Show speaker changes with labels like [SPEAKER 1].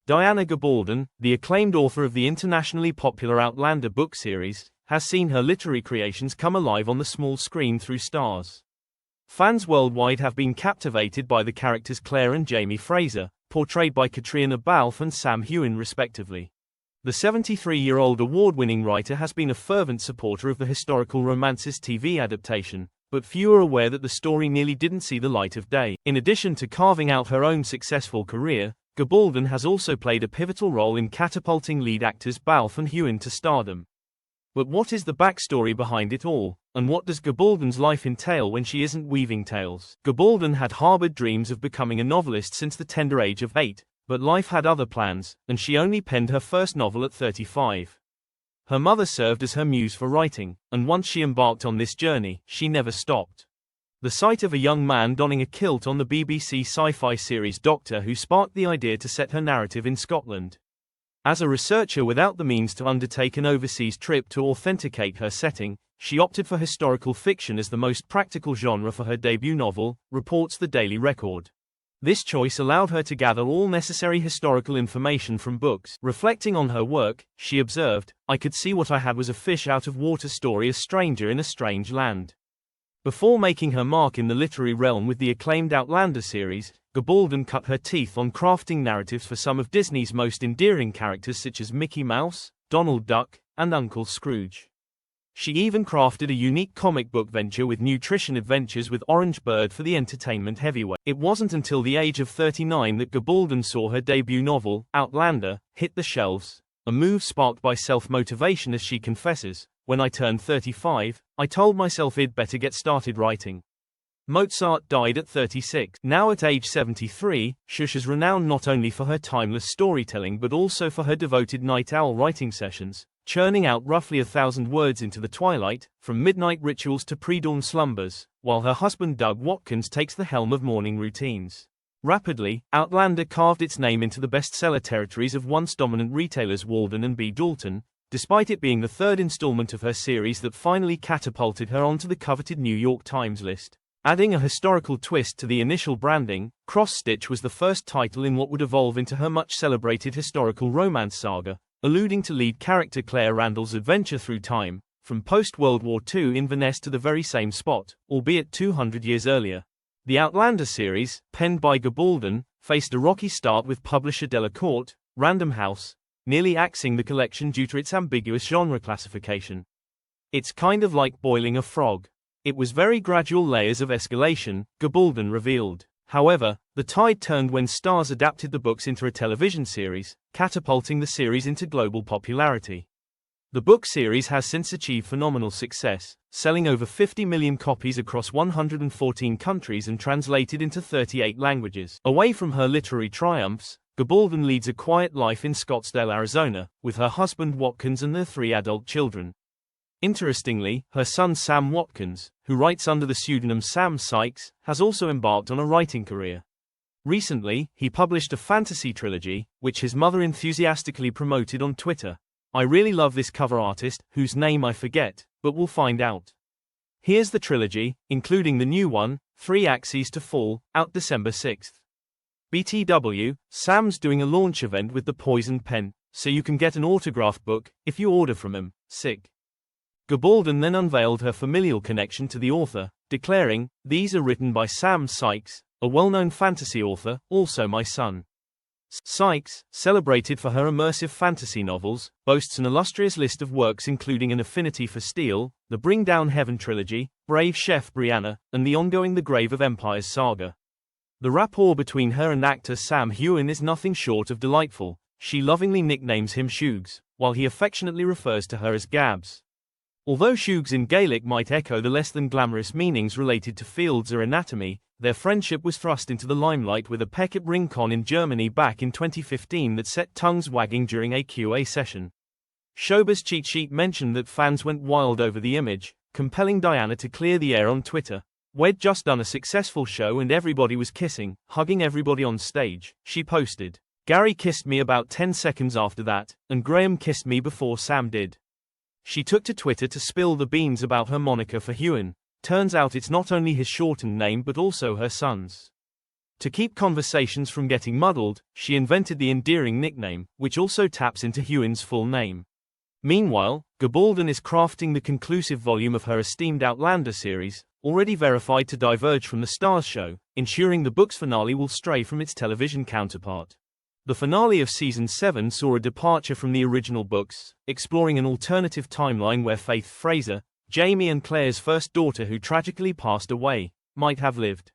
[SPEAKER 1] Diana Gabaldon, the acclaimed author of the internationally popular Outlander book series, has seen her literary creations come alive on the small screen through Stars. Fans worldwide have been captivated by the characters Claire and Jamie Fraser, portrayed by Katrina Balfe and Sam Heughan respectively. The 73-year-old award-winning writer has been a fervent supporter of the historical romance's TV adaptation, but few are aware that the story nearly didn't see the light of day. In addition to carving out her own successful career, Gabaldon has also played a pivotal role in catapulting lead actors Balfe and Heughan to stardom. But what is the backstory behind it all, and what does Gabaldon's life entail when she isn't weaving tales? Gabaldon had harbored dreams of becoming a novelist since the tender age of 8, but life had other plans, and she only penned her first novel at 35. Her mother served as her muse for writing, and once she embarked on this journey, she never stopped. The sight of a young man donning a kilt on the BBC sci-fi series Doctor Who sparked the idea to set her narrative in Scotland. As a researcher without the means to undertake an overseas trip to authenticate her setting, she opted for historical fiction as the most practical genre for her debut novel, reports the Daily Record. This choice allowed her to gather all necessary historical information from books. Reflecting on her work, she observed, "I could see what I had was a fish-out-of-water story, a stranger in a strange land." Before making her mark in the literary realm with the acclaimed Outlander series, Gabaldon cut her teeth on crafting narratives for some of Disney's most endearing characters such as Mickey Mouse, Donald Duck, and Uncle Scrooge. She even crafted a unique comic book venture with Nutrition Adventures with Orange Bird for the entertainment heavyweight. It wasn't until the age of 39 that Gabaldon saw her debut novel, Outlander, hit the shelves, a move sparked by self-motivation as she confesses, "When I turned 35, I told myself I'd better get started writing." Mozart died at 36. Now at age 73, Schuch is renowned not only for her timeless storytelling but also for her devoted night owl writing sessions, churning out roughly 1,000 words into the twilight, from midnight rituals to pre-dawn slumbers, while her husband Doug Watkins takes the helm of morning routines. Rapidly, Outlander carved its name into the bestseller territories of once dominant retailers Walden and B. Dalton, despite it being the third installment of her series that finally catapulted her onto the coveted New York Times list. Adding a historical twist to the initial branding, Cross Stitch was the first title in what would evolve into her much-celebrated historical romance saga, alluding to lead character Claire Randall's adventure through time, from post-World War II Inverness to the very same spot, albeit 200 years earlier. The Outlander series, penned by Gabaldon, faced a rocky start with publisher Delacourt, Random House, nearly axing the collection due to its ambiguous genre classification. "It's kind of like boiling a frog. It was very gradual layers of escalation," Gabaldon revealed. However, the tide turned when Stars adapted the books into a television series, catapulting the series into global popularity. The book series has since achieved phenomenal success, selling over 50 million copies across 114 countries and translated into 38 languages. Away from her literary triumphs, Gabaldon leads a quiet life in Scottsdale, Arizona, with her husband Watkins and their 3 adult children. Interestingly, her son Sam Watkins, who writes under the pseudonym Sam Sykes, has also embarked on a writing career. Recently, he published a fantasy trilogy, which his mother enthusiastically promoted on Twitter. "I really love this cover artist, whose name I forget, but we'll find out. Here's the trilogy, including the new one, 3 Axes to Fall, out December 6th. BTW, Sam's doing a launch event with the Poison Pen, so you can get an autographed book, if you order from him, sick." Gabaldon then unveiled her familial connection to the author, declaring, "These are written by Sam Sykes, a well-known fantasy author, also my son." Sykes, celebrated for her immersive fantasy novels, boasts an illustrious list of works including An Affinity for Steel, the Bring Down Heaven trilogy, Brave Chef Brianna, and the ongoing The Grave of Empires saga. The rapport between her and actor Sam Heughan is nothing short of delightful. She lovingly nicknames him Shoogs, while he affectionately refers to her as Gabs. Although Shoogs in Gaelic might echo the less than glamorous meanings related to fields or anatomy, their friendship was thrust into the limelight with a peck at Ringcon in Germany back in 2015 that set tongues wagging during a Q&A session. Showbiz Cheat Sheet mentioned that fans went wild over the image, compelling Diana to clear the air on Twitter. "We'd just done a successful show and everybody was kissing, hugging everybody on stage," she posted. "Gary kissed me about 10 seconds after that, and Graham kissed me before Sam did." She took to Twitter to spill the beans about her moniker for Heughan. Turns out it's not only his shortened name but also her son's. To keep conversations from getting muddled, she invented the endearing nickname, which also taps into Hewin's full name. Meanwhile, Gabaldon is crafting the conclusive volume of her esteemed Outlander series, already verified to diverge from the Starz show, ensuring the book's finale will stray from its television counterpart. The finale of Season 7 saw a departure from the original books, exploring an alternative timeline where Faith Fraser, Jamie and Claire's first daughter who tragically passed away, might have lived.